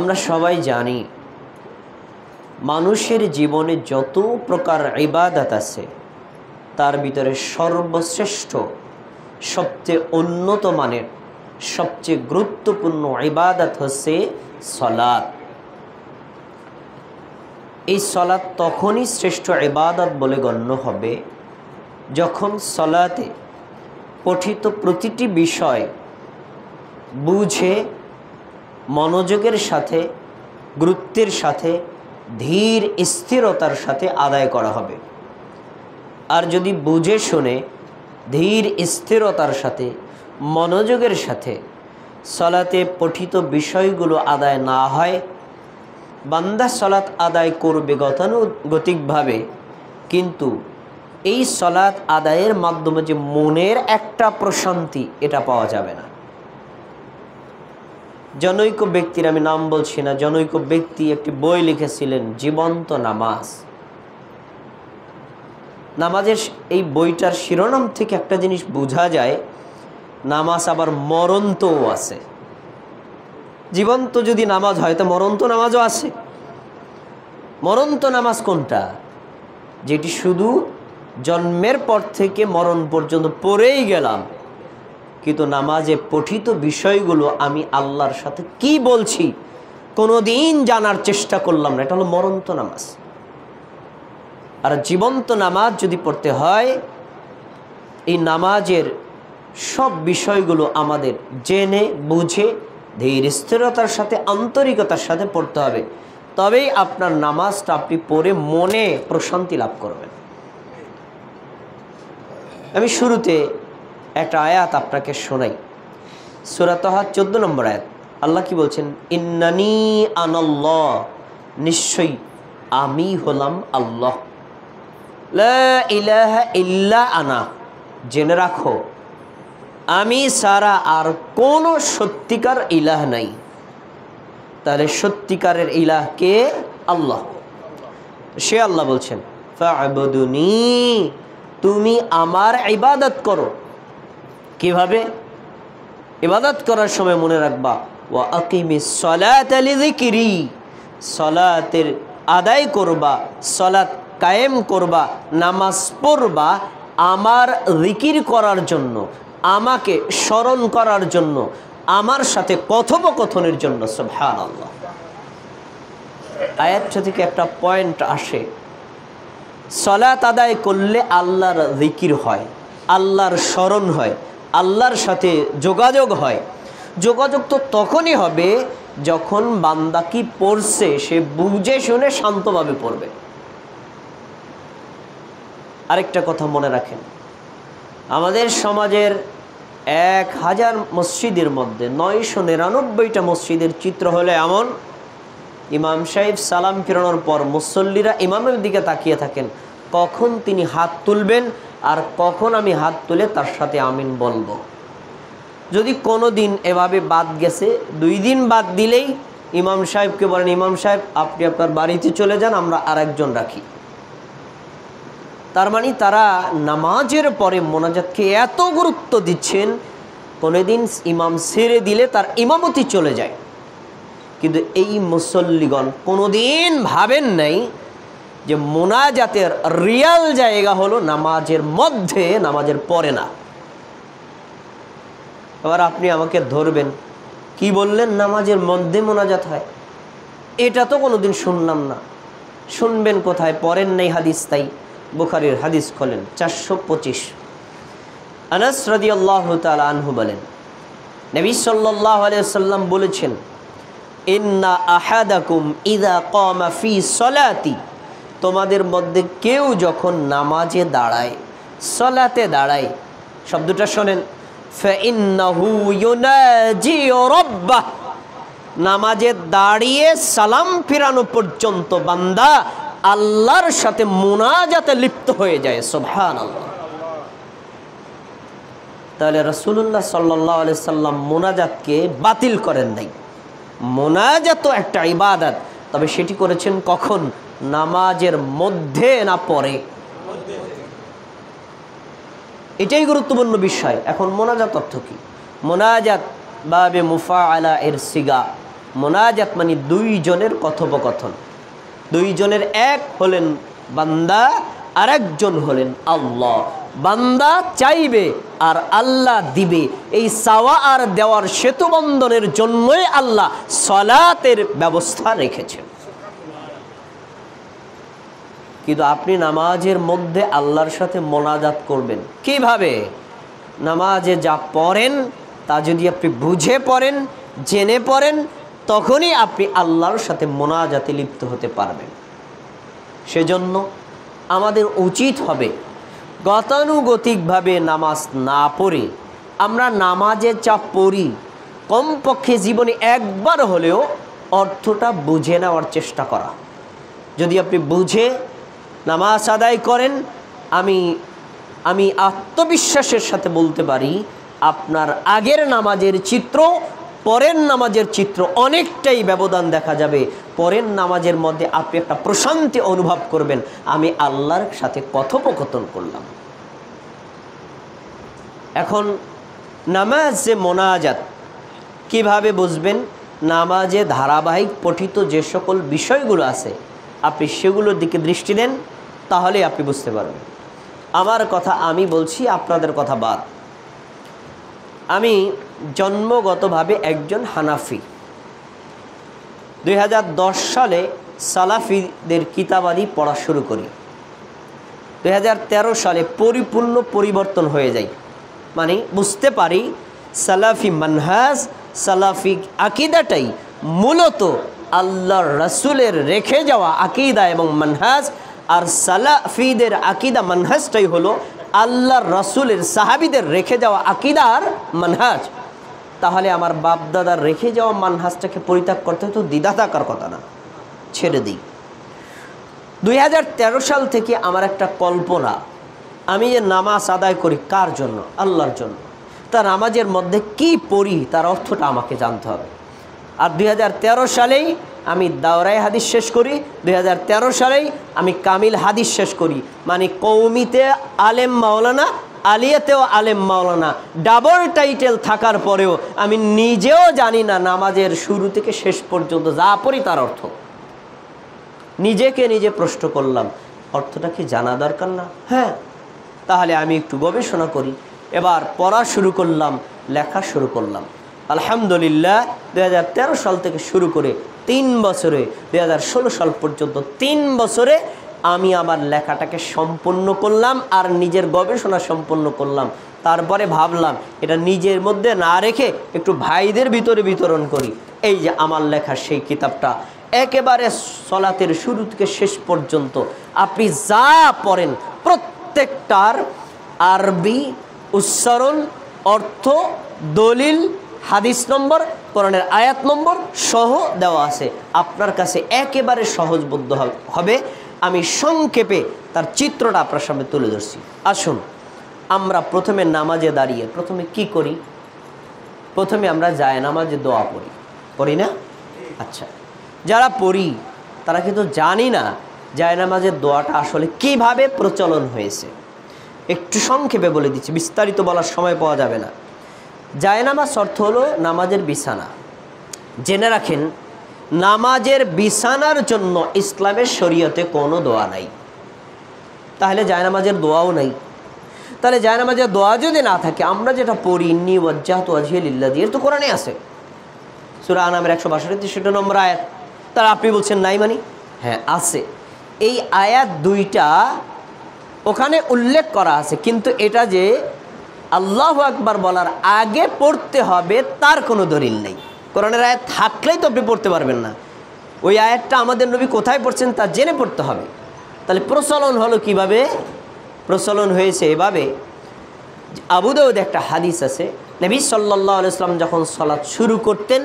আমরা সবাই জানি মানুষের জীবনে যত প্রকার ইবাদত আছে তার ভিতরে সর্বশ্রেষ্ঠ, সবচেয়ে উন্নত মানের, সবচেয়ে গুরুত্বপূর্ণ ইবাদত হচ্ছে সালাত। এই সালাত তখনই শ্রেষ্ঠ ইবাদত বলে গণ্য হবে যখন সালাতে পঠিত প্রতিটি বিষয় বুঝে মনোযোগের সাথে, গুরুত্বের সাথে, ধীর স্থিরতার সাথে আদায় করা হবে। আর যদি বুঝে শুনে ধীর স্থিরতার সাথে, মনোযোগের সাথে সালাতে পঠিত বিষয়গুলো আদায় না হয়, বান্দা সালাত আদায় করবে গতানুগতিকভাবে, কিন্তু এই সালাত আদায়ের মাধ্যমে যে মনের একটা প্রশান্তি, এটা পাওয়া যাবে না। জনৈক ব্যক্তির, আমি নাম বলছি না, জনৈক ব্যক্তি একটি বই লিখেছিলেন, জীবন্ত নামাজ। নামাজের এই বইটার শিরোনাম থেকে একটা জিনিস বোঝা যায়, নামাজ আবার মরণতও আছে। জীবন্ত যদি নামাজ হয় তো মরণত নামাজও আছে। মরণত নামাজ কোনটা? যেটি শুধু জন্মের পর থেকে মরণ পর্যন্ত পড়েই গেলাম, কিন্তু নামাজে পঠিত বিষয়গুলো আমি আল্লাহর সাথে কি বলছি কোনোদিন জানার চেষ্টা করলাম না, এটা হলো মরণত নামাজ। আর জীবন্ত নামাজ যদি পড়তে হয়, এই নামাজের সব বিষয়গুলো আমাদের জেনে বুঝে ধীর স্থিরতার সাথে, আন্তরিকতার সাথে পড়তে হবে, তবেই আপনার নামাজটা আপনি পড়ে মনে প্রশান্তি লাভ করবেন। আমি শুরুতে একটা আয়াত আপনাকে শোনাই, সূরা তাহা 14 নম্বর আয়াত। আল্লাহ কি বলছেন? ইন্নানি আনাল্লাহ, নিশ্চয়ই আমি হলাম আল্লাহ, লা ইলাহা ইল্লা আনা, জেনে রাখো আমি ছাড়া আর কোনো সত্যিকার ইলাহ নাই। তাহলে সত্যিকারের ইলাহ কে? আল্লাহ। সে আল্লাহ বলছেন ফা'বুদুনি, তুমি আমার ইবাদত করো। কিভাবে ইবাদত করার সময় মনে রাখবা, ওয়া আকিমিস সালাতা লিযিকরি, সালাতের আদায় করবা, সালাত কায়েম করবা, নামাজ পড়বা আমার জিকির করার জন্য, আমাকে স্মরণ করার জন্য, আমার সাথে কথোপকথনের জন্য। সুবহানাল্লাহ। আয়াতটা থেকে একটা পয়েন্ট আসে, সালাত আদায় করলে আল্লাহর জিকির হয়, আল্লাহর স্মরণ হয়, আল্লাহর সাথে যোগাযোগ হয়। যোগাযোগ তো তখনই হবে যখন বান্দা কি পড়ছে সে বুঝে শুনে শান্তভাবে পড়বে। আরেকটা কথা মনে রাখেন, আমাদের সমাজের 1000 মসজিদের মধ্যে 999টা মসজিদের চিত্র হলে এমন, ইমাম সাহেব সালাম ফিরানোর পর মুসল্লিরা ইমামের দিকে তাকিয়ে থাকেন, কখন তিনি হাত তুলবেন আর কখন আমি হাত তুলে তার সাথে আমিন বলবো। যদি কোনো দিন এভাবে বাদ গেছে, 2 দিন বাদ দিলেই ইমাম সাহেবকে বলেন, ইমাম সাহেব আপনি আপনার বাড়িতে চলে যান, আমরা আরেকজন রাখি। তার মানে তারা নামাজের পরে মোনাজাতকে এত গুরুত্ব দিচ্ছেন, কোনোদিন ইমাম ছেড়ে দিলে তার ইমামতি চলে যায়। কিন্তু এই মুসল্লিগণ কোনোদিন ভাবেন নাই যে মোনাজাতের রিয়াল জায়গা হলো নামাজের মধ্যে, নামাজের পরে না। এবার আপনি আমাকে ধরবেন, কি বললেন নামাজের মধ্যে মোনাজাত হয়? এটা তো কোনোদিন শুনলাম না। শুনবেন কোথায়? পড়েন নাই হাদিস। তাই বুখারীর হাদিস খোলেন 425। আনাস রাদিয়াল্লাহু তাআলা আনহু বলেন, নবী সাল্লাল্লাহু আলাইহি ওয়াসাল্লাম বলেছেন, ইন্না আহাদাকুম ইযা কামা ফি সলাতি, তোমাদের মধ্যে কেউ যখন নামাজে দাঁড়ায়, সলাতে দাঁড়ায়, শব্দটা শোনেন, ফাইন্নাহু ইউনাজি রাব্বাহ, নামাজে দাঁড়িয়ে সালাম ফিরানো পর্যন্ত বান্দা আল্লাহর সাথে মুনাজাতে লিপ্ত হয়ে যায়। সুবহানাল্লাহ। তাহলে রাসূলুল্লাহ সাল্লাল্লাহু আলাইহি সাল্লাম মুনাজাতকে বাতিল করেন নাই। মুনাজাত তো একটা ইবাদত, তবে সেটি করেছেন কখন? নামাজের মধ্যে না পরে। এটাই গুরুত্বপূর্ণ বিষয়। এখন মোনাজাত অর্থ কি? মোনাজাত বাবে মুফাআলা এর সিগা, মোনাজাত মানে দুইজনের কথোপকথন, দুইজনের, এক হলেন বান্দা আর একজন হলেন আল্লাহ। বান্দা চাইবে আর আল্লাহ দিবে, এই চাওয়া আর দেওয়ার সেতু বন্ধনের জন্যই আল্লাহ সালাতের ব্যবস্থা রেখেছেন। কিন্তু আপনি নামাজের মধ্যে আল্লাহর সাথে মোনাজাত করবেন কিভাবে? নামাজে যা পড়েন তা যদি আপনি বুঝে পড়েন, জেনে পড়েন, তখনই আপনি আল্লাহর সাথে মোনাজাতে লিপ্ত হতে পারবেন। সেজন্য আমাদের উচিত হবে গতানুগতিকভাবে নামাজ না পড়ে আমরা নামাজে যা পড়ি কমপক্ষে জীবনে একবার হলেও অর্থটা বুঝে নেওয়ার চেষ্টা করা। যদি আপনি বুঝে নামাজ আদায় করেন, আমি আত্মবিশ্বাসের সাথে বলতে পারি আপনার আগের নামাজের চিত্র পরের নামাজের চিত্র অনেকটাই ব্যবধান দেখা যাবে। পরের নামাজের মধ্যে আপনি একটা প্রশান্তি অনুভব করবেন, আমি আল্লাহর সাথে কথোপকথন করলাম। এখন নামাজে মোনাজাত কিভাবে বুঝবেন? নামাজে ধারাবাহিক পঠিত যে সকল বিষয়গুলো আছে আপনি সেগুলোর দিকে দৃষ্টি দেন, তাহলে আপনি বুঝতে পারবেন। আমার কথা আমি বলছি, আপনাদের কথা বাদ। আমি জন্মগতভাবে একজন হানাফি। 2010 সালে সালাফিদের কিতাবাদি পড়া শুরু করি। 2013 সালে পরিপূর্ণ পরিবর্তন হয়ে যায়, মানে বুঝতে পারি সালাফি মানহাজ, সালাফি আকিদাটাই মূলত আল্লাহর রাসূলের রেখে যাওয়া আকিদা এবং মানহাজ, আর সালাফিদের আকিদা মানহাজটাই হলো আল্লাহর রাসূলের সাহাবীদের রেখে যাওয়া আকিদার মানহাজ। তাহলে আমার বাপদাদার রেখে যাওয়া মানহাজটাকে পরিত্যাগ করতে তো দ্বিধা থাকার কথা না, ছেড়ে দিই। 2013 সাল থেকে আমার একটা কল্পনা, আমি যে নামাজ আদায় করি কার জন্য? আল্লাহর জন্য। তার নামাজের মধ্যে কি পড়ি তার অর্থটা আমাকে জানতে হবে। আর 2013 সালেই আমি দাওরায়ে হাদিস শেষ করি, 2013 সালেই আমি কামিল হাদিস শেষ করি, মানে কওমিতে আলেম মাওলানা, আলিয়াতেও আলেম মাওলানা, ডাবল টাইটেল থাকার পরেও আমি নিজেও জানি না নামাজের শুরু থেকে শেষ পর্যন্ত যা পড়ি তার অর্থ। নিজেকে নিজে প্রশ্ন করলাম, অর্থটা কি জানা দরকার না? হ্যাঁ, তাহলে আমি একটু গবেষণা করি। এবার পড়া শুরু করলাম, লেখা শুরু করলাম। আলহামদুলিল্লাহ 2013 সাল থেকে শুরু করে 3 বছরে 2016 সাল পর্যন্ত 3 বছরে আমি আমার লেখাটাকে সম্পন্ন করলাম আর নিজের গবেষণা সম্পন্ন করলাম। তারপরে ভাবলাম এটা নিজের মধ্যে না রেখে একটু ভাইদের ভিতরে বিতরণ করি। এই যে আমার লেখা সেই কিতাবটা, একেবারে সলাতের শুরু থেকে শেষ পর্যন্ত আপনি যা পড়েন প্রত্যেকটার আরবি উচ্চারণ, অর্থ, দলিল, হাদিস নম্বর, কোরআনের আয়াত নম্বর সহ দেওয়া আছে। আপনার কাছে একেবারে সহজবোধ্য হবে। আমি সংক্ষেপে তার চিত্রটা আপনার সামনে তুলে ধরছি। আসুন, আমরা প্রথমে নামাজে দাঁড়িয়ে প্রথমে কি করি? প্রথমে আমরা জায়নামাজে দোয়া পড়ি না? আচ্ছা, যারা পড়ি তারা কিন্তু জানি না জায়নামাজের দোয়াটা আসলে কিভাবে প্রচলন হয়েছে। একটু সংক্ষেপে বলে দিচ্ছি, বিস্তারিত বলার সময় পাওয়া যাবে না। জায়নামাজ অর্থ হলো নামাজের বিছানা। জেনে রাখেন, নামাজের বিছানার জন্য ইসলামের শরীয়তে কোনো দোয়া নাই। তাহলে জায়নামাজের দোয়াও নাই। তাহলে জায়নামাজের দোয়া যদি না থাকে, আমরা যেটা পড়ি ইন্নী ওয়াজ্জাহতু ওয়াজহিয়া লিল্লাযী, এর তো কোরআনে আছে, সূরা আনামের 162 নম্বর আয়াত। তাহলে আপনি বলছেন নাই মানে? হ্যাঁ আছে, এই আয়াত দুইটা ওখানে উল্লেখ করা আছে, কিন্তু এটা যে আল্লাহু আকবার বলার আগে পড়তে হবে তার কোনো দলিল নেই। কোরআনের আয়াত থাকলেই তো আপনি পড়তে পারবেন না। ওই আয়াতটা আমাদের নবী কোথায় পড়ছেন তা জেনে পড়তে হবে। তাহলে প্রচলন হলো কিভাবে? প্রচলন হয়েছে এভাবে, আবু দাউদে একটা হাদিস আছে, নবী সাল্লাল্লাহু আলাইহি ওয়াসাল্লাম যখন সালাত শুরু করতেন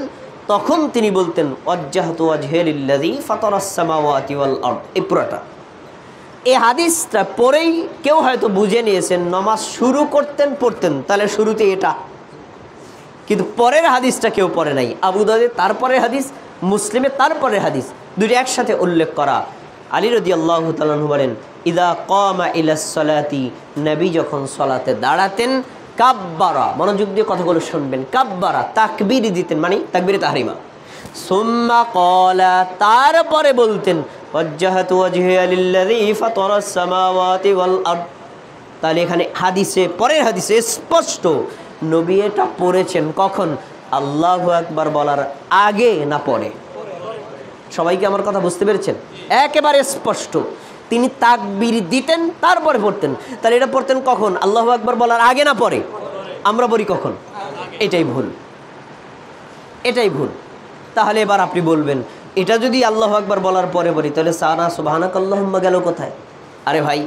তখন তিনি বলতেন ওয়াজ্জাহতু ওয়াজহিয়া লিল্লাযী ফাতারাস সামাওয়াতি ওয়াল আরদ। এই পুরোটা এই হাদিসটা পরেই কেউ হয়তো বুঝে নিয়েছেন নামাজ শুরু পড়তেন, তাহলে শুরুতে এটা, কিন্তু পরের হাদিসটা কেউ পড়ে নাই। আবু দাউদে তারপরে হাদিস, মুসলিমে তারপরে হাদিস, দুটো একসাথে উল্লেখ করা। আলী রাদিয়াল্লাহু তাআলা আনহু বলেন, ইদা কামা ইলাস সালাতি, নবী যখন সালাতে দাঁড়াতেন, কাব্বারা, মনোযোগ দিয়ে কথাগুলো শুনবেন, কাব্বারা তাকবীর দিতেন, মানে তাকবীরে তাহরিমা, সুম্মা ক্বালা, তারপরে বলতেন ওয়াজ্জাহাতু ওয়াজহিয়া লিল্লাযী ফাতারাস সামাওয়াতি ওয়াল আরদ। তাহলে এখানে হাদিসে, পরের হাদিসে স্পষ্ট নবী এটা পড়েছেন কখন? আল্লাহু আকবার বলার আগে না পরে? সবাইকে আমার কথা বুঝতে পেরেছেন? একেবারে স্পষ্ট। তিনি তাকবীর দিতেন তারপরে পড়তেন। তাহলে এটা পড়তেন কখন? আল্লাহু আকবার বলার আগে না পরে? আমরা বলি কখন? এটাই ভুল, এটাই ভুল। তাহলে এবার আপনি বলবেন এটা যদি আল্লাহু আকবার বলার পরে বলি তাহলে সানা সুবহানাকাল্লাহুম্মা গেল কোথায়? আরে ভাই,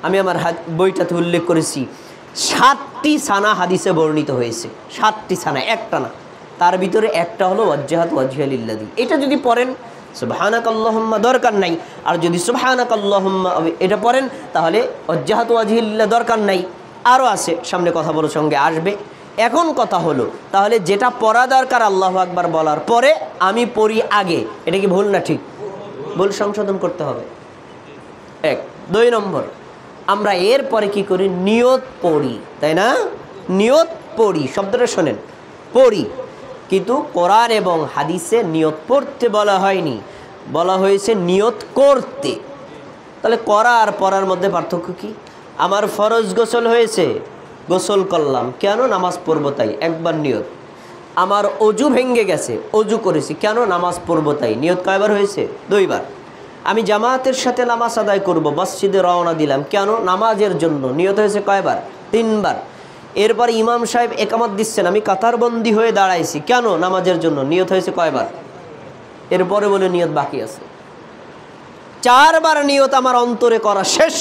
আমি আমার বইটাতে উল্লেখ করেছি 7টি সানা হাদিসে বর্ণিত হয়েছে। 7টি সানা, একটা না। তার ভিতরে একটা হলো ওয়াজ্জাহাতু ওয়াজহিয়া লিল্লাযী। এটা যদি পড়েন সুবহানাকাল্লাহুম্মা দরকার নাই, আর যদি সুবহানাকাল্লাহুম্মা এটা পড়েন তাহলে ওয়াজ্জাহাতু ওয়াজহিয়া লিল্লাযী দরকার নাই। আরও আছে, সামনে কথা বলার সঙ্গে আসবে। এখন কথা হলো তাহলে যেটা পড়া দরকার আল্লাহু আকবার বলার পরে আমি পড়ি আগে, এটা কি ভুল না ঠিক? ভুল সংশোধন করতে হবে। 1। 2 নম্বর, আমরা এরপরে কি করি? নিয়ত পড়ি, তাই না? নিয়ত পড়ি, শব্দটা শোনেন, পড়ি। কিন্তু কোরআন এবং হাদিসে নিয়ত পড়তে বলা হয়নি, বলা হয়েছে নিয়ত করতে। তাহলে করা আর পড়ার মধ্যে পার্থক্য কি? আমার ফরজ গোসল হয়েছে, গোসল করলাম, কেন? নামাজ পড়বো তাই, একবার নিয়ত। আমার অজু ভেঙে গেছে, অজু করেছি, কেন? নামাজ পড়বো তাই, নিয়ত কয়বার হয়েছে? 2 বার। আমি জামাতের সাথে নামাজ আদায় করব, মসজিদে রওনা দিলাম, কেন? নামাজের জন্য, নিয়ত হয়েছে কয়বার? 3 বার। এরপর ইমাম সাহেব একামত দিচ্ছেন, আমি কাতারবন্দি হয়ে দাঁড়াইছি, কেন? নামাজের জন্য, নিয়ত হয়েছে কয়বার? এরপরে বলে নিয়ত বাকি আছে। 4 বার নিয়ত আমার অন্তরে করা শেষ।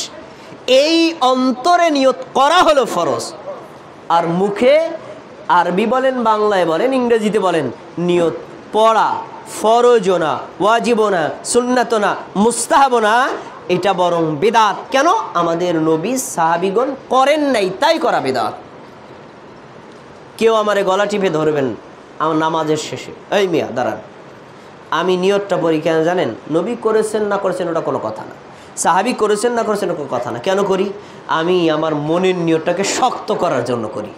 এই অন্তরে নিয়ত করা হলো ফরজ। আর মুখে, আরবি বলেন, বাংলায় বলেন, ইংরেজিতে বলেন, নিয়ত পড়া ফরজ না, ওয়াজিব না, সুন্নাত না, মুস্তাহাব না, এটা বরং বিদআত। কেন? আমাদের নবী সাহাবীগণ করেন নাই, তাই করা বিদআত। কেউ আমারে গলা টিপে ধরবেন আমার নামাজের শেষে, এই মিয়া দাঁড়ান, আমি নিয়তটা পড়ি, কেন জানেন? নবী করেছেন না করেছেন ওটা কোনো কথা না, সাহাবী করেছেন না করেছেন কোনো কথা না। কেন করি? আমি আমার মনের নিয়তটাকে শক্ত করার জন্য করি।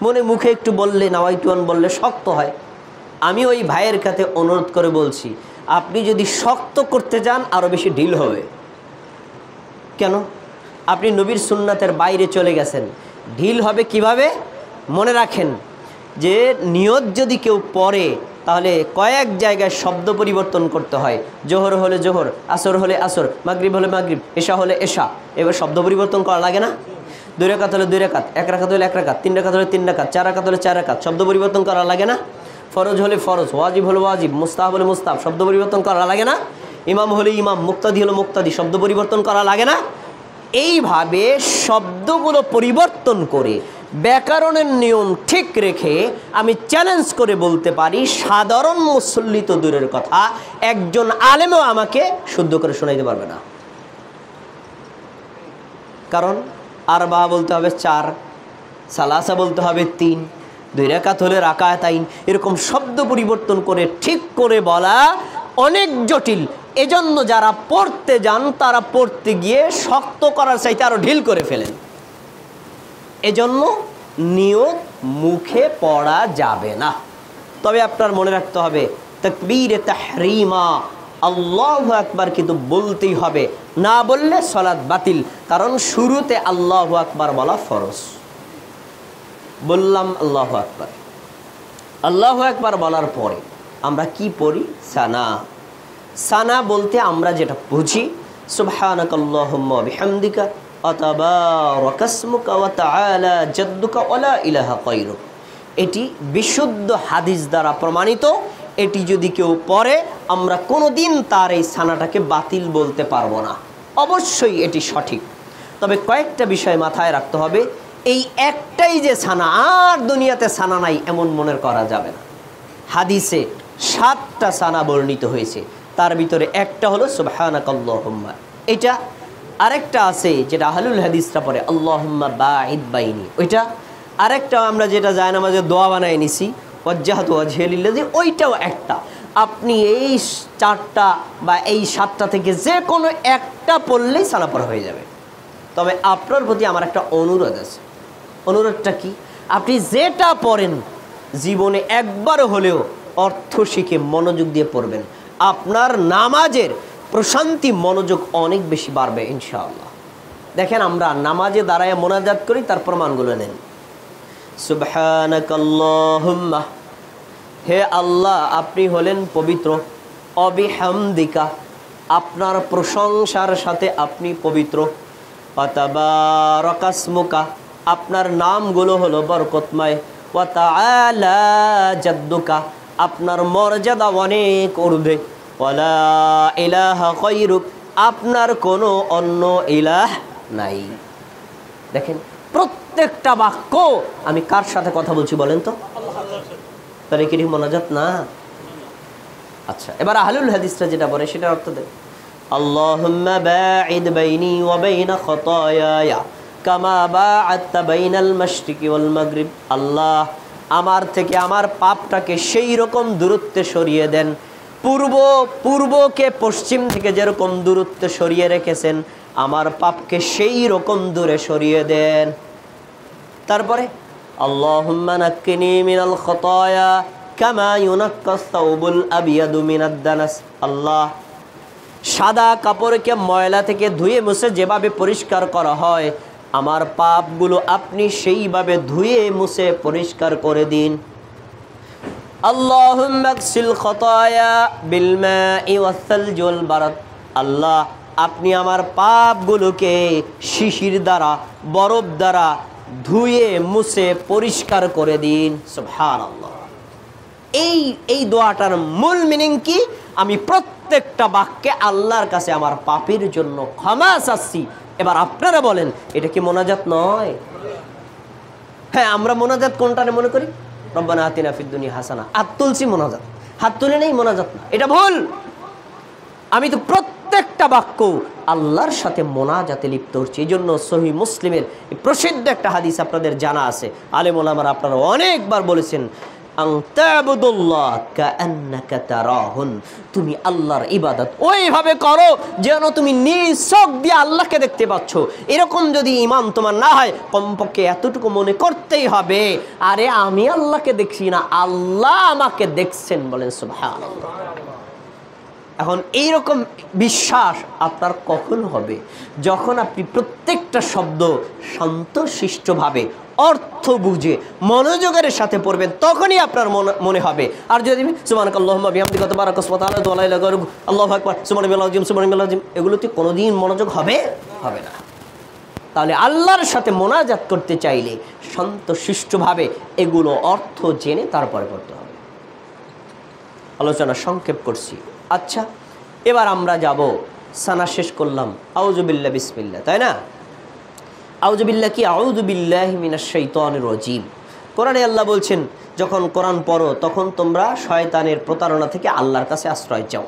মনে মুখে একটু বললে, নাওয়াইতুন বললে শক্ত হয়। আমি ওই ভাইয়ের কাছে অনুরোধ করে বলছি, আপনি যদি শক্ত করতে যান আরও বেশি ঢিল হবে। কেন? আপনি নবীর সুন্নাতের বাইরে চলে গেছেন, ঢিল হবে কিভাবে? মনে রাখেন যে নিয়ত যদি কেউ পড়ে তাহলে কয়েক জায়গায় শব্দ পরিবর্তন করতে হয়। জোহর হলে জোহর, আসর হলে আসর, মাগরিব হলে মাগরিব, এশা হলে এশা। এবার শব্দ পরিবর্তন করা লাগে না? 2 রাকাত হলে 2 রাকাত, 1 রাকাত হলে 1 রাকাত, 3 রাকাত হলে 3 রাকাত, 4 রাকাত হলে 4 রাকাত, শব্দ পরিবর্তন করা লাগে না? ফরজ হলে ফরজ, ওয়াজিব হলে ওয়াজিব, মুস্তাহাব হলে মুস্তাহাব, শব্দ পরিবর্তন করা লাগে না? ইমাম হলে ইমাম, মুক্তাদি হলে মুক্তাদি, শব্দ পরিবর্তন করা লাগে না? এইভাবে শব্দগুলো পরিবর্তন করে ব্যাকরণের নিয়ম ঠিক রেখে আমি চ্যালেঞ্জ করে বলতে পারি, সাধারণ মুসল্লি তো দূরের কথা, একজন আলেমও আমাকে শুদ্ধ করে শোনাইতে পারবে না। কারণ আরবা বলতে হবে 4, সালাসা বলতে হবে 3, 2 রাকাত হলে রাকাতাইন, এরকম শব্দ পরিবর্তন করে ঠিক করে বলা অনেক জটিল। এজন্য যারা পড়তে যান তারা পড়তে গিয়ে শক্ত করার চাইতে আরো ঢিল করে ফেলেন। এজন্য নিয়ত মুখে পড়া যাবে না। তবে আপনার মনে রাখতে হবে তাকবীরে তাহরিমা, আল্লাহু আকবার কিন্তু বলতেই হবে, না বললে সালাত বাতিল। কারণ শুরুতে আল্লাহু আকবার বলা ফরজ। বললাম আল্লাহু আকবার, আল্লাহু আকবার বলার পরে আমরা কি পড়ি? সানা। সানা বলতে আমরা যেটা বুঝি, সুবহানাকাল্লাহুম্মা ওয়া বিহামদিকা ওয়া তাবারাকা ইসমুকা ওয়া তাআলা জাদ্দুকা ওয়া লা ইলাহা গায়রুক। এটি বিশুদ্ধ হাদিস দ্বারা প্রমাণিত। এটি যদি কেউ পড়ে আমরা কোনোদিন তার এই সানাটাকে বাতিল বলতে পারবো না। অবশ্যই এটি সঠিক। তবে কয়েকটা বিষয় মাথায় রাখতে হবে। এই একটাই যে সানা, আর দুনিয়াতে সানা নাই এমন মনে করা যাবে না। হাদিসে 7টা সানা বর্ণিত হয়েছে, তার ভিতরে একটা হলো সুবহানাকাল্লাহুম্মা। এটা আরেকটা আছে যেটা আহলুল হাদিসরা পড়ে, আল্লাহুম্মা বাঈদ বাইনি। ওইটা আরেকটা আমরা যেটা জায়নামাজে দোয়া বানায় নিছি, ওয়াজ্জাহাতু ওয়াজহিয়া লিল্লাযী, ওইটাও একটা। আপনি এই 4টা বা এই 7টা থেকে যে কোনো একটা পড়লেই সানা পড়া হয়ে যাবে। তবে আপনার প্রতি আমার একটা অনুরোধ আছে। অনুরোধটা কি? আপনি যেটা পড়েন জীবনে একবার হলেও অর্থ শিখে মনোযোগ দিয়ে পড়বেন, আপনার নামাজের প্রশান্তি মনোযোগ অনেক বেশি বাড়বে ইনশাআল্লাহ। দেখেন আমরা নামাজে দাঁড়ায় মোনাজাত করি, তার প্রমাণগুলো নেন। সুবহানাকাল্লাহুম্মা, হে আল্লাহ আপনি হলেন পবিত্র, অবিহামদিকা, আপনার প্রশংসার সাথে আপনি পবিত্র, ওয়া তাবারাকাসমুকা, আপনার নামগুলো হলো বরকতময়, ওয়া তাআলা জাদ্দুকা, আপনার মর্যাদা অনেক ঊর্ধ্বে, ওয়ালা ইলাহা গায়রুক, আপনার কোনো অন্য ইলাহ নাই। দেখেন প্রত্যেকটা বাক্য আমি কার সাথে কথা বলছি বলেন তো? তাহলে কি মোনাজাত না? আচ্ছা, এবার আহলুল হাদিসরা যেটা বলে সেটার অর্থ দেন। আল্লাহুম্মা বাঈদ বাইনি ওয়া বাইনা খাতায়ায়া কামা বাআদতা বাইনাল মাশরিকি ওয়াল মাগরিব, আল্লাহ আমার থেকে আমার পাপটাকে সেই রকম দূরত্বে সরিয়ে দেন, পূর্বকে পশ্চিম থেকে যেরকম দূরত্বে সরিয়ে রেখেছেন আমার পাপকে সেই রকম দূরে সরিয়ে দেন। তারপরে আল্লাহুম্মা নাক্কিনি মিনাল খাতায়া কামা ইউনাক্কাস সাওবুল আবিয়াদু মিনাদ দানাস, আল্লাহ সাদা কাপড়কে ময়লা থেকে ধুয়ে মুছে যেভাবে পরিষ্কার করা হয় আমার পাপগুলো আপনি সেইভাবে ধুয়ে মুছে পরিষ্কার করে দিন। আল্লাহুম্মা আগসিল খাতায়া বিল মাই ওয়াস সালজি ওয়াল বারাদ, আল্লাহ আপনি আমার পাপগুলোকে শিশির দ্বারা বরফ দ্বারা ধুয়ে মুছে পরিষ্কার করে দিন। সুবহানাল্লাহ। এই দোয়াটার মূল মিনিং কি? আমি প্রত্যেকটা বাক্যে আল্লাহর কাছে আমার পাপের জন্য ক্ষমা চাচ্ছি। এবার আপনারা বলেন এটা কি মোনাজাত নয়? হ্যাঁ, আমরা মোনাজাত কোনটারে মনে করি? রব্বানা আতিনা ফিদ দুনিয়া হাসানা, হাত তুলছি মোনাজাত, হাত তুলে নেই মোনাজাত না, এটা ভুল। আমি তো প্রত্যেকটা বাক্য আল্লাহর সাথে মোনাজাতে লিপ্ত হচ্ছি। এই জন্য সহিহ মুসলিমের প্রসিদ্ধ একটা হাদিস আপনাদের জানা আছে, আলেম ওলামারা আপনারা অনেকবার বলেছেন, তুমি আল্লাহর ইবাদত ওইভাবে করো যেন তুমি নিজ চোখ দিয়ে আল্লাহকে দেখতে পাচ্ছ। এরকম যদি ঈমান তোমার না হয় কমপক্ষে এতটুকু মনে করতেই হবে, আরে আমি আল্লাহকে দেখছি না, আল্লাহ আমাকে দেখছেন। বলেন সুবহানাল্লাহ। এখন এইরকম বিশ্বাস আপনার কখন হবে? যখন আপনি প্রত্যেকটা শব্দ শান্তশিষ্টভাবে অর্থ বুঝে মনোযোগের সাথে পড়বেন, তখনই আপনার মনে হবে। আর যদি সুবহানাকাল্লাহুম্মা বিহামদিকা তাবারাকা ইসমুকা ওয়া তাআলা ওয়া লা ইলাহা গায়রুহু আল্লাহু আকবার সুবহানাল্লাহিল আযীম সুবহানাল্লাহিল আযীম, এগুলোতে কোনোদিন মনোযোগ হবে না। তাহলে আল্লাহর সাথে মোনাজাত করতে চাইলে শান্তশিষ্টভাবে এগুলো অর্থ জেনে তারপরে করতে হবে। আলোচনা সংক্ষেপ করছি। আচ্ছা, এবার আমরা যাব, সানা শেষ করলাম আউযুবিল্লাহ বিসমিল্লাহ, তাই না? আউযুবিল্লাহ কি? আউযু বিল্লাহি মিনাশ শাইতানির রাজীম। কোরআনে আল্লাহ বলছেন যখন কোরআন পড়ো তখন তোমরা শয়তানের প্রতারণা থেকে আল্লাহর কাছে আশ্রয় চাও।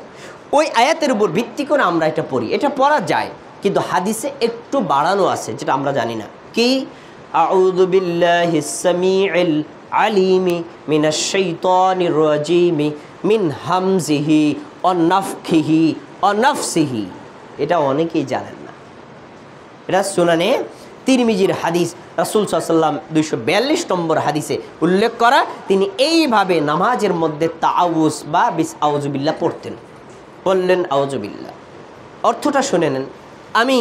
ওই আয়াতের উপর ভিত্তি করে আমরা এটা পড়ি, এটা পড়া যায়, কিন্তু হাদিসে একটু বাড়ানো আছে যেটা আমরা জানি না। কি? আউযু বিল্লাহিস সামিউল আলিমি মিনাশ শাইতানির রাজীম মিন হামজিহি ওয়া নাফখিহি ওয়া নাফসিহি। এটা অনেকেই জানেন না। এটা সুনানে তিরমিজির হাদিস, রাসূল সাল্লাল্লাহু আলাইহি ওয়াসাল্লাম 242 নম্বর হাদিসে উল্লেখ করা। তিনি এইভাবে নামাজের মধ্যে তাআউযু বা আউযুবিল্লাহ পড়তেন। বললেন আউযুবিল্লাহ, অর্থটা শুনে নেন। আমি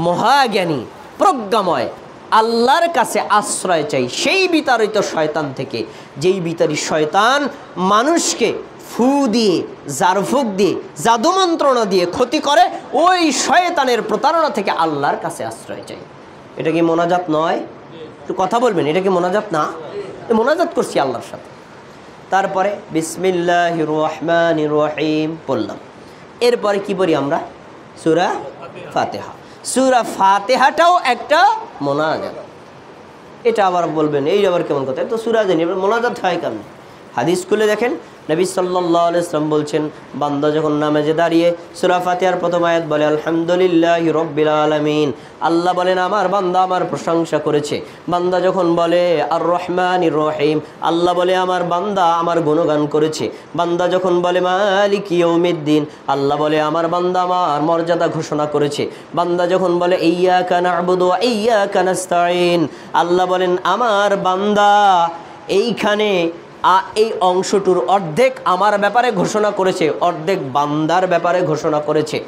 মহাজ্ঞানী প্রজ্ঞাময় আল্লাহর কাছে আশ্রয় চাই সেই বিতাড়িত শয়তান থেকে, যেই বিতাড়িত শয়তান মানুষকে ফু দিয়ে, জারফুক দিয়ে, জাদু মন্ত্রণা দিয়ে ক্ষতি করে, ওই শয়তানের প্রতারণা থেকে আল্লাহর কাছে আশ্রয় চাই। এটা কি মোনাজাত নয়? একটু কথা বলবেন, এটা কি মোনাজাত না? মোনাজাত করছি আল্লাহর সাথে। তারপরে বিসমিল্লাহির রহমানির রহিম পড়লাম। এরপরে কি পড়ি আমরা? সূরা ফাতিহা। সূরা ফাতিহাটাও একটা মোনাজাত। এটা আবার বলবেন এই আবার কেমন কথা, তো সূরা জানি, মোনাজাত হয় কেমন? হাদিস খুলে দেখেন, নবী সাল্লাল্লাহু আলাইহি ওয়াসাল্লাম বলছেন, বান্দা যখন নামাজে দাঁড়িয়ে সূরা ফাতিহার প্রথম আয়াত বলে আলহামদুলিল্লাহি রাব্বিল আলামিন, আল্লাহ বলেন আমার বান্দা আমার প্রশংসা করেছে। বান্দা যখন বলে আর রহমানির রহিম, আল্লাহ বলে আমার বান্দা আমার গুণগান করেছে। বান্দা যখন বলে মালিকি ইয়াউমিদ্দিন, আল্লাহ বলে আমার বান্দা আমার মর্যাদা ঘোষণা করেছে। বান্দা যখন বলে ইয়্যাকা না'বুদু ওয়া ইয়্যাকা নাস্তাঈন, আল্লাহ বলেন আমার বান্দা এইখানে এই অংশটুর অর্ধেক আমার ব্যাপারে ঘোষণা করেছে, অর্ধেক বান্দার ব্যাপারে ঘোষণা করেছে।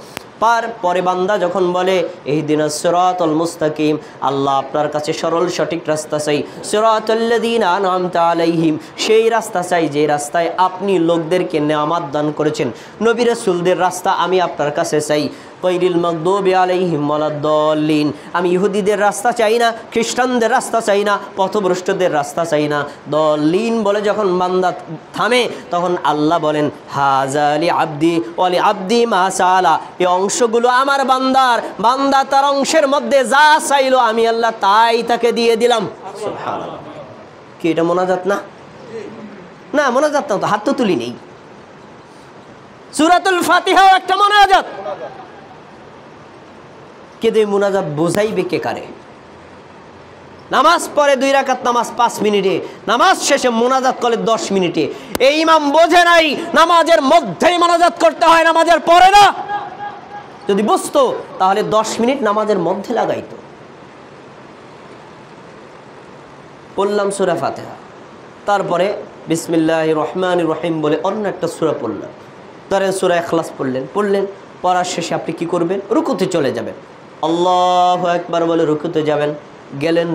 পরে বান্দা যখন বলে ইহদিনাস সিরাতাল মুস্তাকিম, আল্লাহ আপনার কাছে সরল সঠিক রাস্তা চাই, সিরাতাল্লাযীনা আনআমতা আলাইহিম, সেই রাস্তা চাই যে রাস্তায় আপনি লোকদেরকে নেয়ামত দান করেছেন, নবী রাসূলদের রাস্তা আমি আপনার কাছে চাই। গায়রিল মাগদুবি আলাইহিম ওয়ালাদ-দাল্লিন, আমি ইহুদিদের রাস্তা চাই না, খ্রিস্টানদের রাস্তা চাই না, পথভ্রষ্টদের রাস্তা চাই না। দল্লিন বলে যখন বান্দা থামে তখন আল্লাহ বলেন হাযা লি আবদি ওয়া লি আবদি মা সাআলা, এই অংশগুলো আমার বান্দার, বান্দা তার অংশের মধ্যে যা চাইলো আমি আল্লাহ তাই তাকে দিয়ে দিলাম। সুবহানাল্লাহ। কি এটা মোনাজাত না? না মোনাজাত না, তো হাত তো তুলি নেই। সূরাতুল ফাতিহাও একটা মোনাজাত, কিন্তু এই মোনাজাত বোঝাইবে কে কারে? নামাজ পড়ে 2 রাকাত নামাজ 5 মিনিটে, নামাজ শেষে মোনাজাত করে 10 মিনিটে। এই ইমাম বোঝে নাই নামাজের মধ্যেই মোনাজাত করতে হয়, নামাজের পরে না। যদি বুঝতো তাহলে 10 মিনিট নামাজের মধ্যে লাগাইতো। পড়লাম সূরা ফাতিহা, তারপরে বিসমিল্লাহির রহমানির রহিম বলে অন্য একটা সূরা পড়লাম, ধরেন সূরা ইখলাস পড়লেন। পড়ার শেষে আপনি কি করবেন? রুকুতে চলে যাবেন, আল্লাহু আকবার বলে রুকুতে যাবেন। গেলেন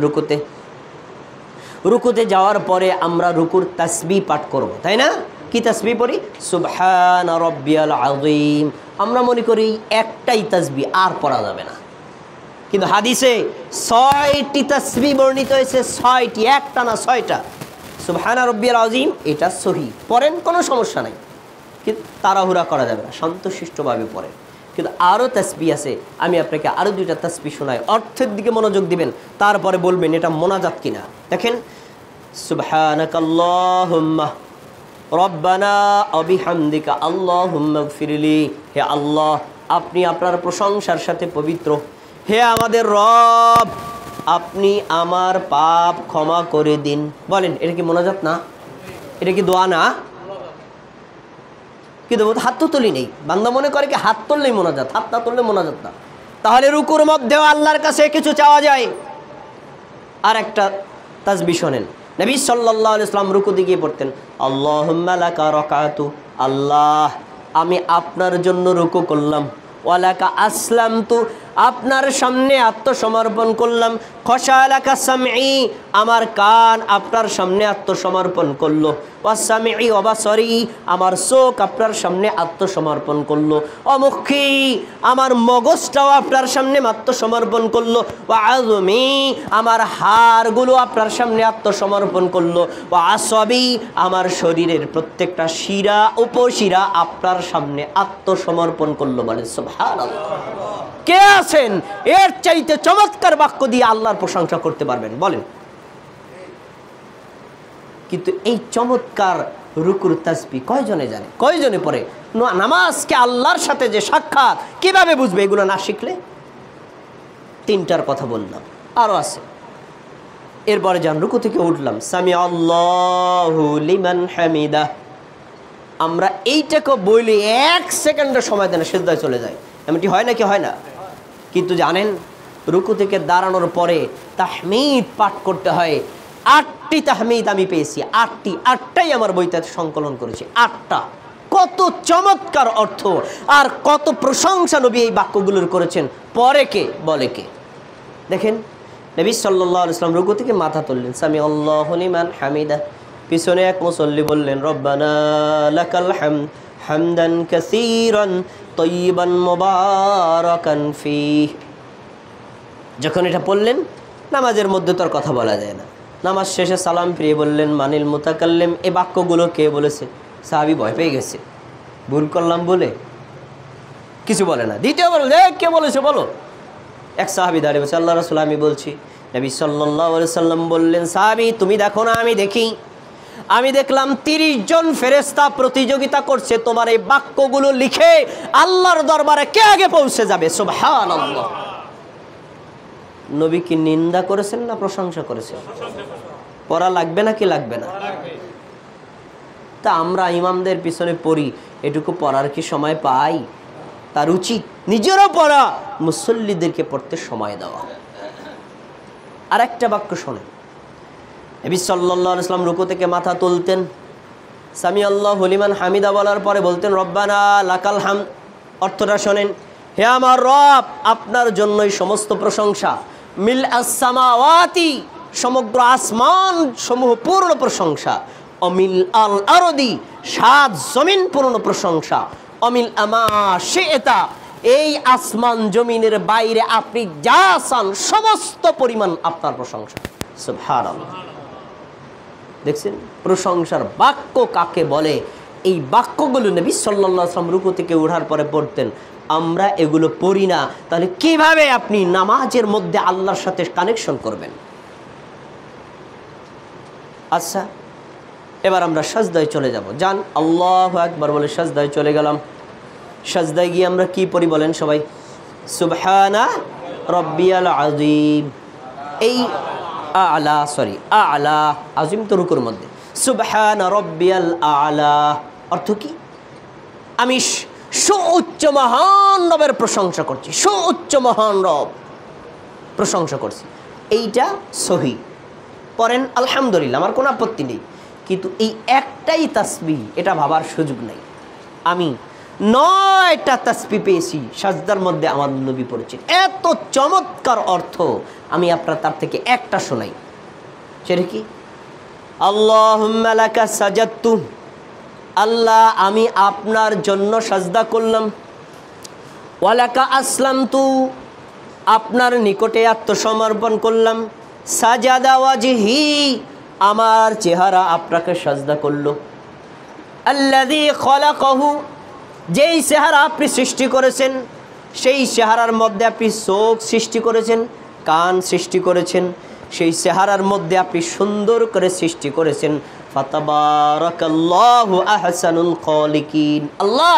রুকুতে যাওয়ার পরে আমরা রুকুর তাসবিহ পাঠ করব, তাই না? কি তাসবিহ পড়ি? সুবহানা রাব্বিয়াল আযীম। আমরা মনে করি একটাই তাসবিহ, আর পড়া যাবে না, কিন্তু হাদিসে 6টি তাসবিহ বর্ণিত হয়েছে, 6টি, একটা না 6টা। সুবহানা রাব্বিয়াল আযীম এটা সহিহ, পড়েন, কোনো সমস্যা নাই, কিন্তু তাড়াহুড়া করা যাবে না, শান্তশিষ্টভাবে পড়েন। কিন্তু আরও তাসবিহ আছে, আমি আপনাকে আরও 2টা তাসবিহ শোনাই, অর্থের দিকে মনোযোগ দিবেন, তারপরে বলবেন এটা মোনাজাত কিনা। দেখেন, সুবহানাকাল্লাহুম্মা রব্বানা ওয়া বিহামদিকা আল্লাহুম্মা গফিরলি, হে আল্লাহ আপনি আপনার প্রশংসার সাথে পবিত্র, হে আমাদের রব আপনি আমার পাপ ক্ষমা করে দিন। বলেন এটা কি মোনাজাত না? এটা কি দোয়া না? কিন্তু হাত তো তুলি নেই। বান্দা মনে করে কি হাত তুললেই মোনাজাত, হাত না তুললে মোনাজাত না। তাহলে রুকুর মধ্যেও আল্লাহর কাছে কিছু চাওয়া যায়। আর একটা তাসবিহ শোনেন, নবী সাল্লাল্লাহু আলাইহি ওয়াসাল্লাম রুকুতে গিয়ে পড়তেন আল্লাহুম্মা লাকা রাকাতু, আল্লাহ আমি আপনার জন্য রুকু করলাম, ওয়ালাকা আসলামতু আপনার সামনে আত্মসমর্পণ করলাম, খশালাকা সামঈ আমার কান আপনার সামনে আত্মসমর্পণ করলো, ওয়াসামঈ ওয়া বাসারি আমার চোখ আপনার সামনে আত্মসমর্পণ করলো, অমুখী আমার মগজটাও আপনার সামনে আত্মসমর্পণ করলো, ওয়া আযমি আমার হাড়গুলো আপনার সামনে আত্মসমর্পণ করলো, ওয়া আসবি আমার শরীরের প্রত্যেকটা শিরা উপশিরা আপনার সামনে আত্মসমর্পণ করলো। বলে সুবহানাল্লাহ। কে আছেন এর চাইতে চমৎকার বাক্য দিয়ে আল্লাহর প্রশংসা করতে পারবেন? বলেন। কিন্তু এই চমৎকার রুকুর তাসবিহ কয়জনে জানে, কয়জনে পড়ে? নামাজকে আল্লাহর সাথে যে সাক্ষাৎ কিভাবে বুঝবে এগুলো না শিখলে? 3টার কথা বললাম, আরো আছে। এরপরে যান রুকু থেকে উঠলাম, সামি আল্লাহু লিমান হামিদা, আমরা এইটাকে বলি 1 সেকেন্ডের সময় দেন সিজদায় চলে যায়। এমনটি হয় নাকি হয় না? কিন্তু জানেন রুকু থেকে দাঁড়ানোর পরে তাহমিদ পাঠ করতে হয়। 8টি তাহমিদ আমি পেয়েছি, 8টাই আমার বইতে সংকলন করেছি, 8টা। কত চমৎকার অর্থ আর কত প্রশংসা নবী এই বাক্যগুলোর করেছেন। পরে কে বলে কে? দেখেন নবী সাল্লাল্লাহু আলাইহি ওয়াসাল্লাম রুকু থেকে মাথা তুললেন, সামি আল্লাহু লিমান হামিদা। পিছনে এক মুসল্লি বললেন রব্বানা লাকাল হামদ হামদান কাসীরান তয়্যিবান মুবারাকান ফীহ। যখন এটা পড়লেন নামাজের মধ্যে তোর কথা বলা যায় না, নামাজ শেষে সালাম ফিরিয়ে বললেন মানিল মুতাকাল্লিম। এই বাক্যগুলো কে বলেছে? সাহাবী ভয় পেয়ে গেছে, ভুল করলাম বলে কিছু বলে না। দ্বিতীয় বলে কে বলেছে বলো। এক সাহাবী দাঁড়িয়ে বলছে আল্লাহ রাসূল আমি বলছি। নবী সাল্লাল্লাহু আলাইহি সাল্লাম বললেন সাহাবী তুমি দেখো না আমি দেখি। আমি দেখলাম 30 জন ফেরেশতা প্রতিযোগিতা করছে তোমার এই বাক্যগুলো লিখে আল্লাহর দরবারে কে আগে পৌঁছে যাবে। সুবহানাল্লাহ। নবী কি নিন্দা করেছেন না প্রশংসা করেছেন? পড়া লাগবে নাকি লাগবে না? তা আমরা ইমামদের পিছনে পড়ি, এটুকু পড়ার কি সময় পাই? তার উচিত নিজেরও পড়া, মুসল্লিদেরকে পড়তে সময় দেওয়া। আর একটা বাক্য শোনেন, নবী সাল্লাল্লাহু আলাইহি ওয়াসাল্লাম রুকু থেকে মাথা তুলতেন, সামি আল্লাহু লিমান হামিদা বলার পরে বলতেন রব্বানা লাকাল হামদ। অর্থটা শোনেন, হে আমার রব, আপনার জন্যই সমস্ত প্রশংসা। মিল আস-সামাওয়াতি, সমগ্র আসমান সমূহ পূর্ণ প্রশংসা। অমিল আল আরদি, সাত জমিন পূর্ণ প্রশংসা। অমিল আমা শি'তা, এই আসমান জমিনের বাইরে আপনি যা চান সমস্ত পরিমাণ আপনার প্রশংসা। সুবহানাল্লাহ। দেখছেন প্রশংসার বাক্য কাকে বলে? এই বাক্যগুলো নবী সাল্লাল্লাহু আলাইহি ওয়াসাল্লাম রুকু থেকে ওঠার পরে পড়তেন। আমরা এগুলো পড়ি না, তাহলে কিভাবে আপনি নামাজের মধ্যে আল্লাহর সাথে কানেকশন করবেন? আচ্ছা, এবার আমরা সাজদায় চলে যাব। যান, আল্লাহু আকবার বলে সাজদায় চলে গেলাম। সাজদায় গিয়ে আমরা কি পড়ি বলেন সবাই? সুবহানা রাব্বিয়াল আযীম। এই আলা, সরি আলা, আযীম তো রুকুর মধ্যে। সুবহানা রাব্বিয়াল আলা অর্থ কি? আমি সুউচ্চ মহান রবের প্রশংসা করছি, সুউচ্চ মহান রব প্রশংসা করছি। এইটা সহি পড়েন আলহামদুলিল্লাহ, আমার কোনো আপত্তি নেই। কিন্তু এই একটাই তাসবিহ, এটা ভাবার সুযোগ নেই। আমি 9টা তাসবিহ পেয়েছি সাজদার মধ্যে আমার নবী পড়েছেন, এত চমৎকার অর্থ। আমি আপনার তার থেকে একটা শোনাই, সেটা কি? আল্লাহুম্মা লাকা সাজাদতু, আল্লাহ আমি আপনার জন্য সাজদা করলাম। ওয়ালাকা আসলামতু, আপনার নিকটে আত্মসমর্পণ করলাম। সাজাদা ওয়াজহি, আমার চেহারা আপনাকে সাজদা করলো। আল্লাযী খলাকাহু, যেই চেহারা আপনি সৃষ্টি করেছেন, সেই চেহারার মধ্যে আপনি চোখ সৃষ্টি করেছেন, কান সৃষ্টি করেছেন, সেই চেহারার মধ্যে আপনি সুন্দর করে সৃষ্টি করেছেন। ফাতাবারাকাল্লাহু আহসানুল খালিকিন, আল্লাহ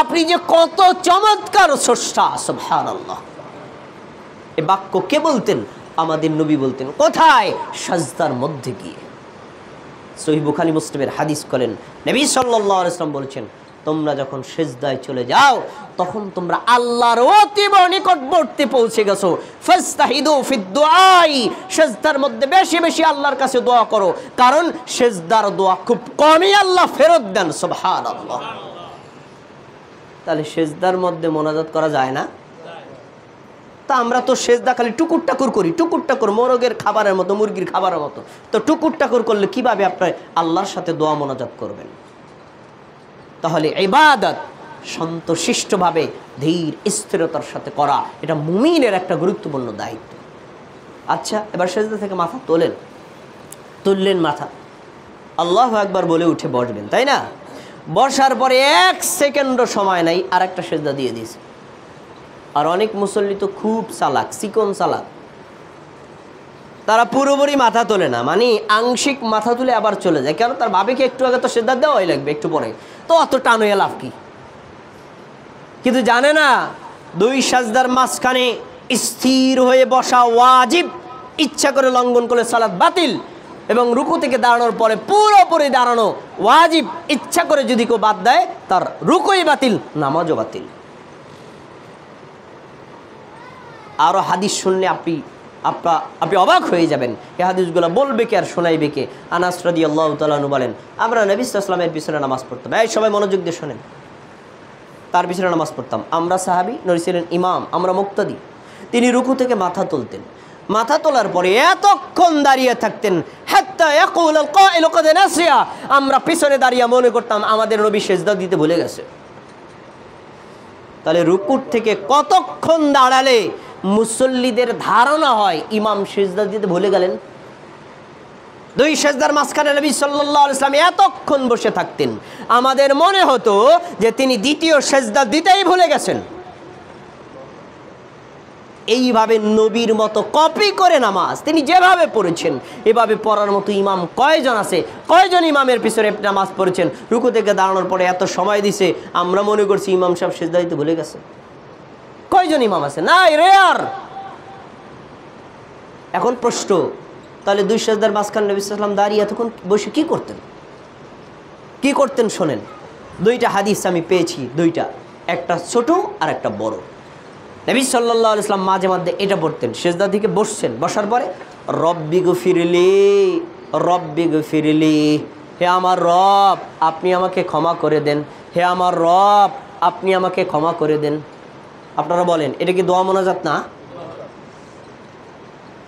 আপনি যে কত চমৎকার স্রষ্টা, সুবহানাল্লাহ। এই বাক্য কে বলতেন? আমাদের নবী বলতেন। কোথায়? সাজদার মধ্যে গিয়ে। সহিহ বুখারী মুসলিমের হাদিস করেন, নবী সাল্লাল্লাহু আলাইহি ওয়াসাল্লাম বলেছেন, তোমরা যখন সিজদায় চলে যাও তখন তোমরা আল্লাহর অতীব নিকটবর্তী পৌঁছে গেছো। ফাস্তাহিদু ফিদ দুআই, সিজদার মধ্যে বেশি বেশি আল্লাহর কাছে দোয়া করো, কারণ সিজদার দোয়া খুব কমই আল্লাহ ফেরত দেন। সুবহানাল্লাহ। তাহলে সিজদার মধ্যে মোনাজাত করা যায় না? তা আমরা তো সিজদা খালি টুকুর টাকুর করি, টুকুর টাকুর মোরগের খাবারের মতো, মুরগির খাবারের মতো। তো টুকুর টাকুর করলে কিভাবে আপনি আল্লাহর সাথে দোয়া মোনাজাত করবেন? তাহলে ইবাদত সন্তোষিষ্টভাবে ধীর স্থিরতার সাথে করা, এটা মুমিনের একটা গুরুত্বপূর্ণ দায়িত্ব। আচ্ছা, এবার সিজদা থেকে মাথা তোলেন, তুললেন মাথা, আল্লাহু আকবার বলে উঠে বসবেন, তাই না? বসার পরে 1 সেকেন্ডও সময় নাই, আর একটা সিজদা দিয়ে দিয়েছে। আর অনেক মুসল্লি তো খুব চালাক, চিকন চালাক, তারা পুরোপুরি মাথা তোলে না, মানে আংশিক মাথা তুলে আবার চলে যায়। কেন? তার ভাবিকে একটু আগে তো সিজদা দেওয়াই লাগবে, একটু পরে তো অত টান হয়ে লাভ কি? কিন্তু জানে না 2 সাজদার মাঝখানে স্থির হয়ে বসা ওয়াজিব, ইচ্ছা করে লঙ্ঘন করলে সালাত বাতিল। এবং রুকু থেকে দাঁড়ানোর পরে পুরোপুরি দাঁড়ানো ওয়াজিব, ইচ্ছা করে যদি কেউ বাদ দেয় তার রুকুই বাতিল, নামাজও বাতিল। আরও হাদিস শুনলে আপনি অবাক হয়ে যাবেন। এই হাদিসগুলো বলবে কে আর শোনাইবে কে? আনাস রাদিয়াল্লাহু তাআলা আনহু বলেন, আমরা নবী সাল্লাল্লাহু আলাইহি ওয়াসাল্লামের পিছনে নামাজ পড়তাম। এই সবাই মনোযোগ দিয়ে শোনেন, তার পিছনে নামাজ পড়তাম। আমরা সাহাবী, নবী ছিলেন ইমাম, আমরা মুক্তাদি। তিনি রুকু থেকে মাথা তুলতেন, মাথা তোলার পরে এতক্ষণ দাঁড়িয়ে থাকতেন, হাত্তা ইয়াকুল কাইলু কাদ নাসিয়া, আমরা পিছনে দাঁড়িয়ে মনে করতাম আমাদের নবী সিজদা দিতে ভুলে গেছে। তাহলে রুকুর থেকে কতক্ষণ দাঁড়ালে মুসল্লিদের ধারণা হয় ইমাম সিজদা দিতে ভুলে গেলেন? 2 সিজদার মাঝখানে নবী সাল্লাল্লাহু আলাইহি ওয়াসাল্লাম এতক্ষণ বসে থাকতেন, আমাদের মনে হতো যে তিনি দ্বিতীয় সিজদা দিতেই ভুলে গেছেন। এইভাবে নবীর মতো কপি করে নামাজ তিনি যেভাবে পড়েছেন, এভাবে পড়ার মতো ইমাম কয়জন আছে? কয়জন ইমামের পিছনে নামাজ পড়েছেন? রুকু থেকে দাঁড়ানোর পরে এত সময় দিছে, আমরা মনে করছি ইমাম সাহেব সিজদা দিতে ভুলে গেছে। কয়জন ইমাম আছে? নাই, রেয়ার। এখন প্রশ্ন, তাহলে 2 সিজদার মাঝখানে নবী সাল্লাল্লাহু আলাইহি ওয়াসাল্লাম দাঁড়িয়ে এতক্ষণ বসে কি করতেন? কি করতেন শোনেন। 2টা হাদিস আমি পেয়েছি, 2টা, একটা ছোট আর একটা বড়। নবী সাল্লাল্লাহু আলাইহি ওয়াসাল্লাম মাঝে মধ্যে এটা পড়তেন, সিজদা থেকে বসছেন, বসার পরে রব্বি গফিরলি, রব্বি গফিরলি, হে আমার রব আপনি আমাকে ক্ষমা করে দেন, হে আমার রব আপনি আমাকে ক্ষমা করে দেন। আপনারা বলেন এটা কি দোয়া মোনাজাত না?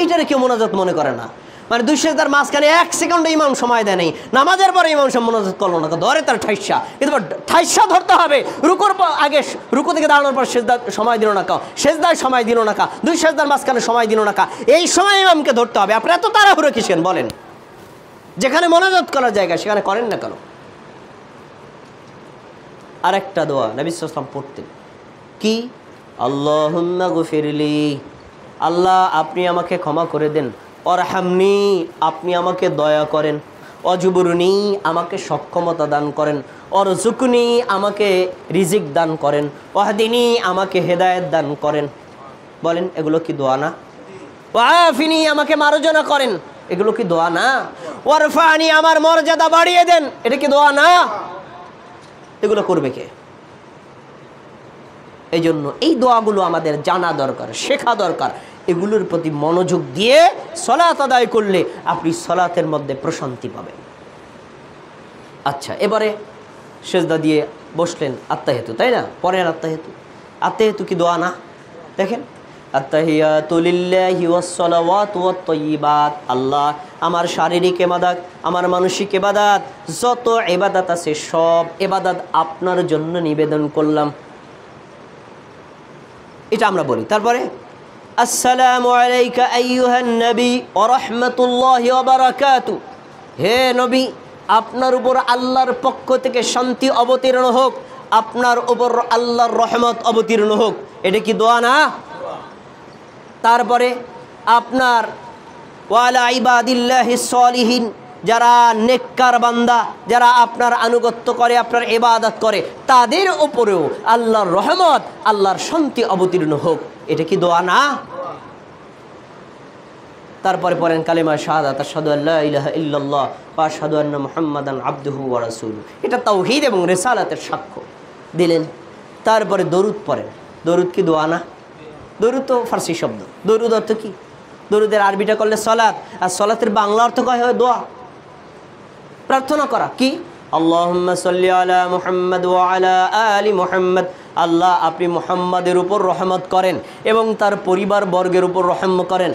এটারে কেউ মোনাজাত মনে করে না। মানে 2 সেজদার মাঝখানে 1 সেকেন্ড ইমাম সময় দেয় নাই, নামাজের পরে ইমাম সাহেব মোনাজাত করলো না, ধরে তার ঠাইসা, কিন্তু ঠাইসা ধরতে হবে। রুকুর আগে, রুকু থেকে দাঁড়ানোর পর সেজদা সময় দিল না কা, সেজদায় সময় দিল না কা, 2 সেজদার মাঝখানে সময় দিল না কা, এই সময় ইমামকে ধরতে হবে। আপনি এত তাড়াহুড়ো কিসের বলেন? যেখানে মোনাজাত করার জায়গা সেখানে করেন না কেন? আরেকটা দোয়া নবী সাল্লাল্লাহু আলাইহি ওয়াসাল্লাম পড়তেন, কি? আল্লাহুম্মা গফিরলি, আল্লাহ আপনি আমাকে ক্ষমা করে দেন, অরহামনি আপনি আমাকে দয়া করেন, অজুবুরনি আমাকে সক্ষমতা দান করেন, অরজুকনি আমাকে রিজিক দান করেন, ওয়াহদিনি আমাকে হেদায়েত দান করেন। বলেন এগুলো কি দোয়া না? ওয়াফিনি আমাকে মার্জনা করেন, এগুলো কি দোয়া না? ওয়ারফানি আমার মর্যাদা বাড়িয়ে দেন, এটা কি দোয়া না? এগুলো করবে কে? এই জন্য এই দোয়াগুলো আমাদের জানা দরকার, শেখা দরকার। এগুলোর প্রতি মনোযোগ দিয়ে সলাত আদায় করলে আপনি সলাতের মধ্যে প্রশান্তি পাবেন। আচ্ছা, এবারে সেজদা দিয়ে বসলেন, আত্তাহিয়াতু, তাই না? পরের আত্তাহিয়াতু, আত্তাহিয়াতু কি দোয়া না? দেখেন, আত্তাহিয়াতু লিল্লাহি ওয়াস সালাওয়াতু ওয়াত তাইয়্যিবাত, আল্লাহ আমার শারীরিক ইবাদত, আমার মানসিক ইবাদত, যত ইবাদত আছে সব ইবাদত আপনার জন্য নিবেদন করলাম, এটা আমরা বলি। তারপরে আসসালামু আলাইকা আইয়ুহান নবী ওয়া রাহমাতুল্লাহি ওয়া বারাকাতু, হে নবী আপনার উপর আল্লাহর পক্ষ থেকে শান্তি অবতীর্ণ হোক, আপনার উপর আল্লাহর রহমত অবতীর্ণ হোক, এটা কি দোয়া না? তারপরে আপনার ওয়ালা ইবাদিল্লাহিস সলিহিন, যারা নেককার বান্দা, যারা আপনার আনুগত্য করে, আপনার ইবাদত করে, তাদের উপরেও আল্লাহর রহমত, আল্লাহর শান্তি অবতীর্ণ হোক, এটা কি দোয়া না? তারপরে পড়েন কালিমা শাহাদাত, আশহাদু আল্লা ইলাহা ইল্লাল্লাহ ওয়া আশহাদু আন্না মুহাম্মাদান আবদুহু ওয়া রাসূলুহু, এটা তাওহীদ এবং রিসালাতের সাক্ষ্য দিলেন। তারপরে দরুদ পড়েন, দরুদ কি দোয়া না? দরুদ তো ফার্সি শব্দ, দরুদ অর্থ কি? দরুদের আরবিটা করলে সলাত, আর সলাতের বাংলা অর্থ কয় হয় দোয়া, প্রার্থনা করা। কি? আল্লাহুম্মা সাল্লি আলা মুহাম্মাদ ওয়া আলা আলি মুহাম্মাদ, আল্লাহ আপনি মুহাম্মাদের উপর রহমত করেন এবং তার পরিবার বর্গের উপর রহম করেন।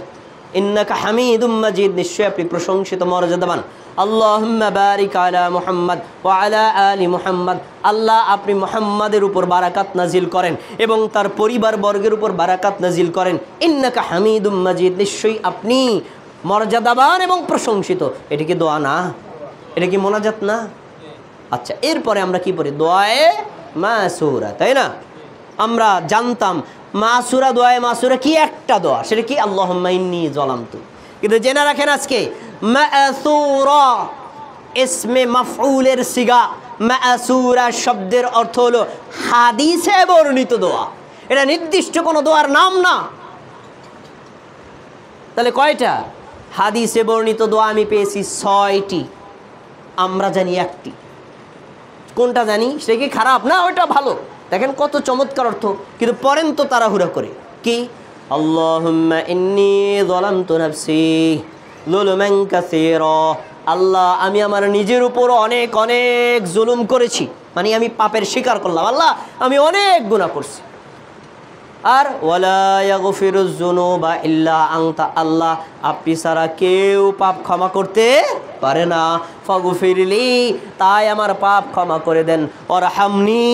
ইন্নাকা হামিদুম মাজিদ, নিশ্চয় আপনি প্রশংসিত মর্যাদাবান। আল্লাহুম্মা বারিক আলা মুহাম্মাদ ওয়া আলা আলি মুহাম্মাদ, আল্লাহ আপনি মুহাম্মাদের উপর বারাকাত নাজিল করেন এবং তার পরিবার বর্গের উপর বারাকাত নাজিল করেন। ইন্নাকা হামিদুম মাজিদ, নিশ্চয়ই আপনি মর্যাদাবান এবং প্রশংসিত। এটা কি দোয়া না? এটা কি মোনাজাত না? আচ্ছা, এরপরে আমরা কি পড়ি? দোয়ায়ে মাসুরা, তাই না? আমরা জানতাম মাসুরা, দোয়ায়ে মাসুরা কি একটা দোয়া, সেটা কি? আল্লাহুম্মা ইন্নী যালামতু। কিন্তু জেনে রাখেন আজকে মাসুরা ইসমে মাফউলের সিগা, মাসুরা শব্দের অর্থ হলো হাদিসে বর্ণিত দোয়া, এটা নির্দিষ্ট কোনো দোয়ার নাম না। তাহলে কয়টা? হাদিসে বর্ণিত দোয়া আমি পেয়েছি 6টি, আমরা জানি 1টি। কোনটা জানি? সেটা কি খারাপ না? ওইটা ভালো। দেখেন কত চমৎকার অর্থ, কিন্তু পড়েন তো তাড়াহুড়া করে। কি? আল্লাহুম্মা ইন্নী যালামতু নাফসি যুলমান কাসীরা, আল্লাহ আমি আমার নিজের উপর অনেক অনেক জুলুম করেছি, মানে আমি পাপের স্বীকার করলাম, আল্লাহ আমি অনেক গুনাহ করছি। আর ওয়ালা ইয়াগফিরুজ যুনুবা ইল্লা আনতা, আল্লাহ আপনি ছাড়া কেউ পাপ ক্ষমা করতে পারে না। ফাগফিরলি, তাই আমার পাপ ক্ষমা করে দেন। ওয়ারহামনি,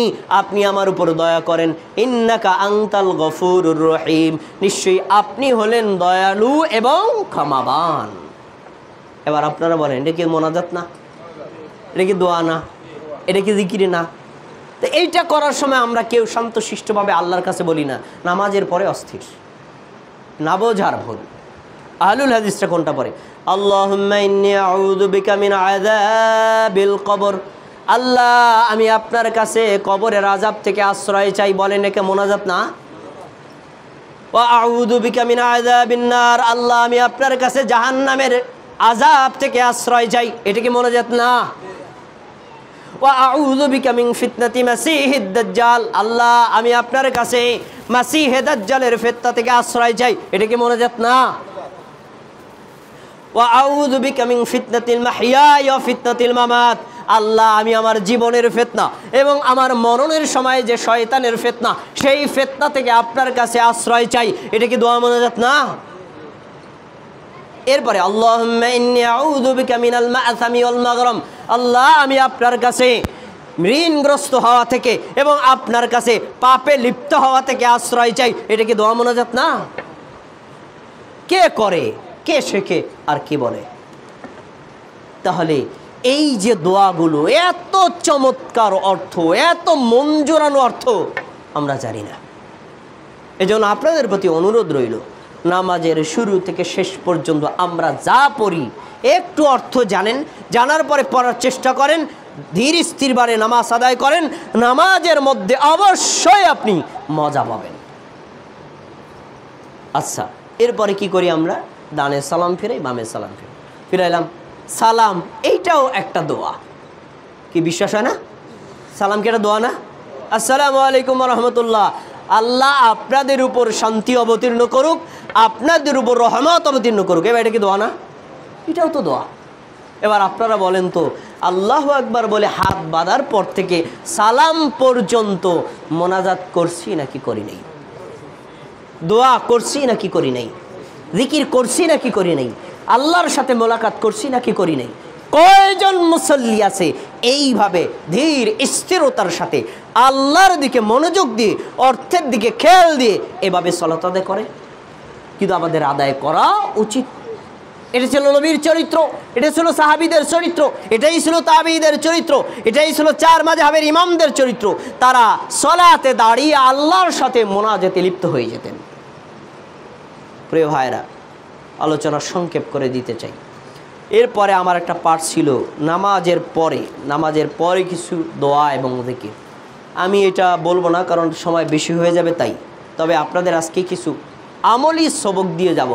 আপনি আমার উপর দয়া করেন। ইন্নাকা আনতাল গফুরুর রহিম, নিশ্চয়ই আপনি হলেন দয়ালু এবং ক্ষমাবান। এবার আপনারা বলেন এটা কি মোনাজাত না? এটা কি দোয়া না? এটা কি জিকির না? তো এইটা করার সময় আমরা কেউ শান্তশিষ্টভাবে আল্লাহর কাছে বলি না, নামাজের পরে অস্থির, না বোঝার ভুল। আহলুল হাদিসটা কোনটা পড়ে? আল্লাহুম্মা ইন্নী আউযু বিকা মিন আযাবিল কবর, আল্লাহ আমি আপনার কাছে কবরের আযাব থেকে আশ্রয় চাই। বলেন একে মোনাজাত না? ওয়া আউযু বিকা মিন আযাবিন নার, আল্লাহ আমি আপনার কাছে জাহান্নামের আযাব থেকে আশ্রয় চাই। এটা কি মোনাজাত না? ওয়া আউযু বিকা মিন ফিতনাতি মাসিহিদ দাজ্জাল, আল্লাহ আমি আপনার কাছে মাসিহে দাজ্জালের ফিতনা থেকে আশ্রয় চাই। এটা কি মোনাজাত না? ওয়া আউযু বিকা মিন ফিতনাতিল মাহইয়া ওয়া ফিতনাতিল মামাত। আল্লাহ, আমি আমার জীবনের ফিতনা এবং আমার মরণের সময় যে শয়তানের ফিতনা, সেই ফিতনা থেকে আপনার কাছে আশ্রয় চাই। এটা কি দোয়া মোনাজাত না? এরপরে আল্লাহুম্মা ইন্নী আউযু বিকা মিনাল মা'সামি ওয়াল মাগরাম, আল্লাহ আমি আপনার কাছে ঋণগ্রস্ত হওয়া থেকে এবং আপনার কাছে পাপে লিপ্ত হওয়া থেকে আশ্রয় চাই। এটা কি দোয়া মোনাজাত না? কে করে, কে শেখে, আর কি বলে? তাহলে এই যে দোয়াগুলো, এত চমৎকার অর্থ, এত মন জোড়ানো অর্থ আমরা জানি না। এজন্য আপনাদের প্রতি অনুরোধ রইল, নামাজের শুরু থেকে শেষ পর্যন্ত আমরা যা পড়ি একটু অর্থ জানেন, জানার পরে পড়ার চেষ্টা করেন, ধীর স্থিরভাবে নামাজ আদায় করেন। নামাজের মধ্যে অবশ্যই আপনি মজা পাবেন। আচ্ছা, এরপরে কি করি আমরা? ডানে সালাম ফিরাই, বামে সালাম ফিরাইলাম। সালাম এইটাও একটা দোয়া, কি বিশ্বাস হয় না? সালাম কি একটা দোয়া না? আসসালামু আলাইকুম ওয়া রাহমাতুল্লাহ, আল্লাহ আপনাদের উপর শান্তি অবতীর্ণ করুক, আপনাদের উপর রহমত অবতীর্ণ করুক। এবার এটা কি দোয়া না? এটাও তো দোয়া। এবার আপনারা বলেন তো, আল্লাহু আকবার বলে হাত বাঁধার পর থেকে সালাম পর্যন্ত মোনাজাত করছি নাকি করি নাই? দোয়া করছি নাকি করি নাই? জিকির করছি নাকি করি নাই? আল্লাহর সাথে মোলাকাত করছি নাকি করি নাই? কয়জন মুসল্লি আছে এইভাবে ধীর স্থিরতার সাথে আল্লাহর দিকে মনোযোগ দিয়ে, অর্থের দিকে খেয়াল দিয়ে এভাবে সালাত আদায় করে? কিন্তু আমাদের আদায় করা উচিত। এটা ছিল নবীর চরিত্র, এটা ছিল সাহাবীদের চরিত্র, এটাই ছিল তাবিঈদের চরিত্র, এটাই ছিল চার মাযহাবের ইমামদের চরিত্র। তারা সালাতে দাঁড়িয়ে আল্লাহর সাথে মোনাজাতে লিপ্ত হয়ে যেতেন। প্রিয় ভাইরা, আলোচনা সংক্ষেপ করে দিতে চাই। এরপরে আমার একটা পাঠ ছিল নামাজের পরে কিছু দোয়া এবং জিকির। আমি এটা বলবো না, কারণ সময় বেশি হয়ে যাবে তাই। তবে আপনাদের আজকে কিছু আমলি সবক দিয়ে যাব।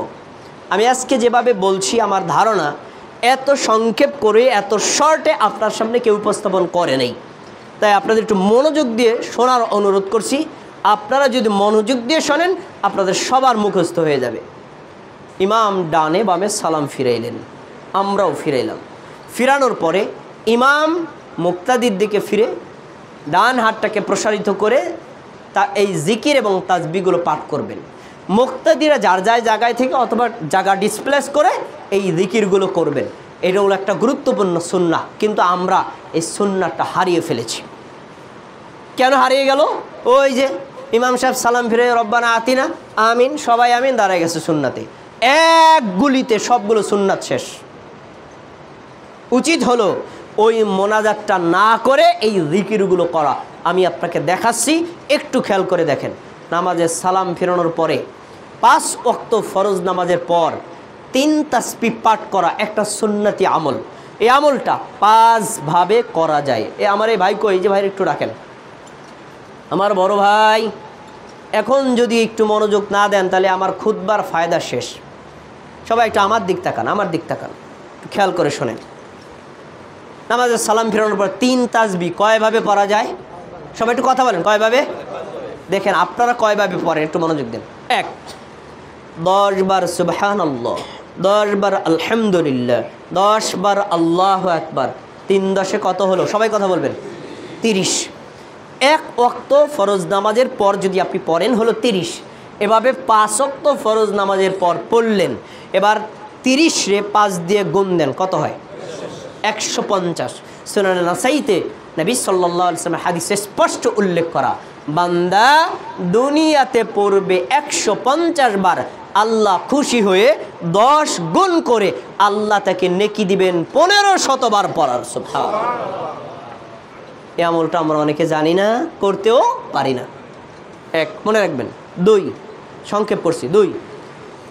আমি আজকে যেভাবে বলছি, আমার ধারণা এত সংক্ষেপ করে, এত শর্টে আপনার সামনে কেউ উপস্থাপন করে নাই। তাই আপনাদের একটু মনোযোগ দিয়ে শোনার অনুরোধ করছি। আপনারা যদি মনোযোগ দিয়ে শোনেন, আপনাদের সবার মুখস্থ হয়ে যাবে। ইমাম ডানে বামে সালাম ফিরাইলেন, আমরাও ফিরাইলাম। ফিরানোর পরে ইমাম মুক্তাদির দিকে ফিরে ডান হাতটাকে প্রসারিত করে তা এই জিকির এবং তাসবিহগুলো পাঠ করবেন। মুক্তাদিরা যার জায়গায় থেকে অথবা জায়গা ডিসপ্লেস করে এই জিকিরগুলো করবেন। এটা হলো একটা গুরুত্বপূর্ণ সুন্নাহ, কিন্তু আমরা এই সুন্নাহটা হারিয়ে ফেলেছি। কেন হারিয়ে গেল? ওই যে ইমাম সাহেব সালাম ফিরে রব্বানা আতিনা, আমিন, সবাই আমিন, দাঁড়ায় গেছে সুন্নাতে। এক গুলিতে সবগুলো সুন্নাত শেষ। উচিত হলো ওই মোনাজাতটা না করে এই জিকিরগুলো করা। আমি আপনাকে দেখাচ্ছি, একটু খেয়াল করে দেখেন। নামাজের সালাম ফিরানোর পরে 5 ওয়াক্ত ফরজ নামাজের পর 3 তাসবিহ পাঠ করা একটা সুন্নতি আমল। এই আমলটা 5 ভাবে করা যায়। আমার এই ভাই কই, যে ভাই একটু ডাকেন, আমার বড় ভাই। এখন যদি একটু মনোযোগ না দেন তাহলে আমার খুতবার ফায়দা শেষ। সবাই একটু আমার দিক তাকান, আমার দিক তাকান, একটু খেয়াল করে শোনেন। নামাজের সালাম ফিরানোর পর 3 তাসবিহ কয়ভাবে পড়া যায়? সবাই একটু কথা বলেন, কয়ভাবে? দেখেন আপনারা কয়ভাবে পড়েন, একটু মনোযোগ দেন। 1, 10 বার সুবহানাল্লাহ, 10 বার আলহামদুলিল্লাহ, 10 বার আল্লাহু আকবার। 3 10 কত হলো? সবাই কথা বলবেন। 30। 1 ওয়াক্ত ফরজ নামাজের পর যদি আপনি পড়েন হলো 30। এভাবে 5 ওয়াক্ত ফরজ নামাজের পর পড়লেন। এবার 30 রে 5 দিয়ে গুণ দেন, কত হয়? 150। সুনানে নাসাইতে নবী সাল্লাল্লাহু আলাইহি ওয়াসাল্লাম হাদিসে স্পষ্ট উল্লেখ করা, বান্দা দুনিয়াতে পড়বে 150 বার, আল্লাহ খুশি হয়ে 10 গুণ করে আল্লাহ তাকে নেকি দিবেন 1500 বার পড়ার। সুবহানাল্লাহ। এই আমলটা আমরা অনেকে জানি না, করতেও পারি না। 1 মনে রাখবেন। 2 সংক্ষেপ করছি। 2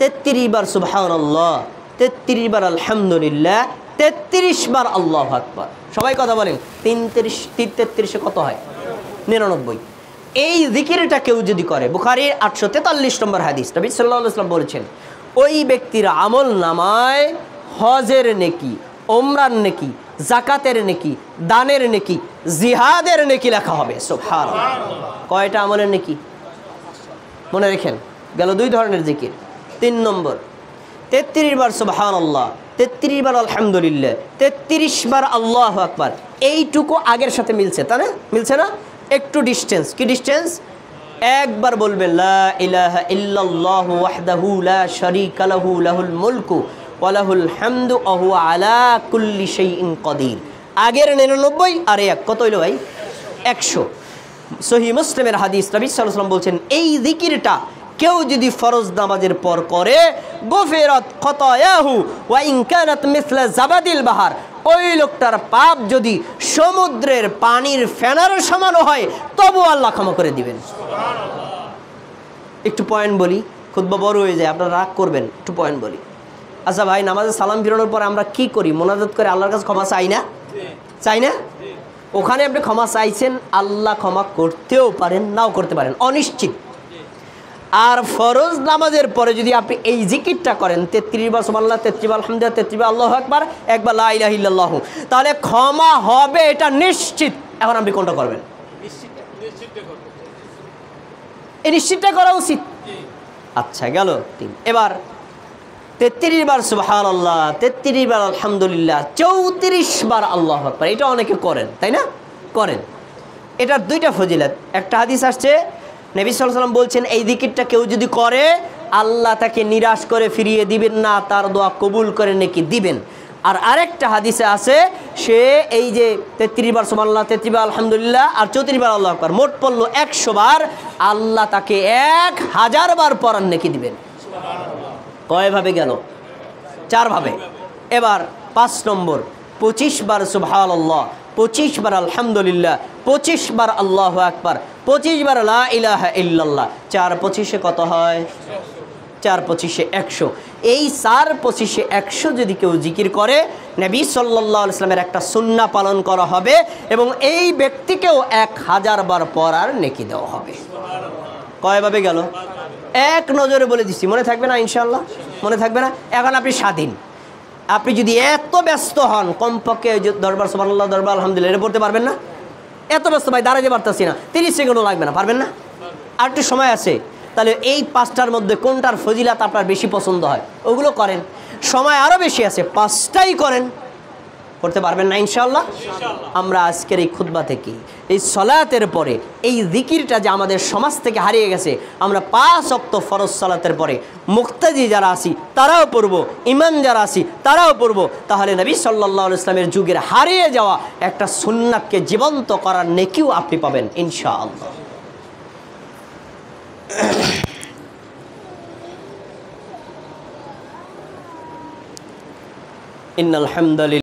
33 বার সুবহানাল্লাহ, 33 বার আলহামদুলিল্লাহ, 33 বার আল্লাহু আকবার। সবাই কথা বলেন। 33 কত হয়? 99। এই জিকিরটা কেউ যদি করে, বুখারীর 843 নম্বর হাদিস, নবী সাল্লাল্লাহু আলাইহি ওয়াসাল্লাম বলেছেন, ওই ব্যক্তির আমল নামায় হজের নেকি, ওমরার নেকি, জাকাতের নেকি, দানের নেকি, জিহাদের নেকি লেখা হবে। সুবহানাল্লাহ। কয়টা আমলের নেকি? মনে রাখেন, গেল 2 ধরনের জিকির। 3 নম্বর, 33 বার সুবহানাল্লাহ, 33 বার আলহামদুলিল্লাহ, 33 বার আল্লাহু আকবার, এইটুকু আগের সাথে মিলছে, তাই না? মিলছে না? একটু ডিস্টেন্স। কি ডিস্টেন্স? একবার বলবেন লা ইলাহা ইল্লাল্লাহু ওয়াহদাহু লা শারীকা লাহু লাহুল মুলকু ওয়া লাহুল হামদু ওয়া হুয়া আলা কুল্লি শাইইন কাদির। আগের 99 আর এক কত হইল ভাই? 100। সহিহ মুসলিমের হাদিস, নবী সাল্লাল্লাহু আলাইহি ওয়াসাল্লাম বলছেন এই জিকিরটা কেউ যদি ফরজ নামাজের পর করে, গুফিরাত খতায়াহু ওয়া ইন কানাত মিসলা জাবাদিল বাহার, ওই লোকটার পাপ যদি সমুদ্রের পানির ফেনার সমান হয় তবু আল্লাহ ক্ষমা করে দিবেন। একটু পয়েন্ট বলি, খুতবা বড় হয়ে যায়, আপনারা রাগ করবেন, একটু পয়েন্ট বলি। আচ্ছা ভাই, নামাজে সালাম ফিরানোর পর আমরা কি করি? মোনাজাত করে আল্লাহর কাছে ক্ষমা চাই না? চাই না? ওখানে আপনি ক্ষমা চাইছেন, আল্লাহ ক্ষমা করতেও পারেন, নাও করতে পারেন, অনিশ্চিত। আর ফরজ নামাজের পরে যদি আপনি এই জিকিরটা করেন 33 বার সুবহানাল্লাহ, 33 বার আলহামদুলিল্লাহ, 33 বার আল্লাহু আকবার, একবার লা ইলাহা ইল্লাল্লাহু, তাহলে ক্ষমা হবে, এটা নিশ্চিত। এখন আপনি কোনটা করবেন? এই নিশ্চিতটা করা উচিত। আচ্ছা গেল 3। এবার 33 বার সুবহানাল্লাহ, 33 বার আলহামদুলিল্লাহ, 34 বার আল্লাহু আকবার, এটা অনেকে করেন, তাই না? করেন। এটার দুইটা ফজিলত। একটা হাদিস আসছে, নবী সাল্লাল্লাহু আলাইহি ওয়াসাল্লাম বলছেন এই জিকিরটা কেউ যদি করে আল্লাহ তাকে নিরাশ করে ফিরিয়ে দিবেন না, তার দোয়া কবুল করে নেকি দিবেন। আর আরেকটা হাদিসে আছে, সে এই যে 33 বার সুবহানাল্লাহ, 33 বার আলহামদুলিল্লাহ আর 34 বার আল্লাহু আকবার, মোট পড়লো 100 বার, আল্লাহ তাকে 1000 বার পড়ার নেকি দিবেন। কয়ভাবে গেল? 4 ভাবে। এবার 5 নম্বর, 25 বার সুবহানাল্লাহ, 25 বার আলহামদুলিল্লাহ, 25 বার আল্লাহু আকবার, 25 বার লা ইলাহা ইল্লাল্লাহ। 4 25 কত হয়? 4 25 100। এই 4 25 100 যদি কেউ জিকির করে, নবী সাল্লাল্লাহু আলাইহি ওয়াসাল্লামের একটা সুন্নাহ পালন করা হবে এবং এই ব্যক্তিকেও 1000 বার পড়ার নেকি দেওয়া হবে। কয়ভাবে গেল? এক নজরে বলে দিচ্ছি, মনে থাকবে না ইনশাআল্লাহ? মনে থাকবে না? এখন আপনি স্বাধীন। আপনি যদি এত ব্যস্ত হন, কমপক্ষে দরবার সুবহানাল্লাহ, দরবার আলহামদুলিল্লাহ এটা পড়তে পারবেন না? এত ব্যস্ত ভাই, দাঁড়াতে পারতেছি না, 30 সেকেন্ডও লাগবে না, পারবেন না? আর একটু সময় আছে, তাহলে এই 5টার মধ্যে কোনটার ফজিলাত আপনার বেশি পছন্দ হয় ওগুলো করেন। সময় আরও বেশি আছে, 5টাই করেন। করতে পারবেন না ইনশাআল্লাহ? আমরা আজকের এই খুতবা থেকে এই সালাতের পরে এই জিকিরটা যে আমাদের সমাজ থেকে হারিয়ে গেছে, আমরা 5 ওয়াক্ত ফরজ সালাতের পরে মুক্তাদি যারা আছি তারাও পড়ব, ইমাম যারা আছি তারাও পড়ব, তাহলে নবী সাল্লাল্লাহু আলাইহি ওয়াসাল্লামের যুগের হারিয়ে যাওয়া একটা সুন্নাতকে জীবন্ত করার নেকিও আপনি পাবেন ইনশাআল্লাহ। ইন্নাল হামদুলিল্লাহ।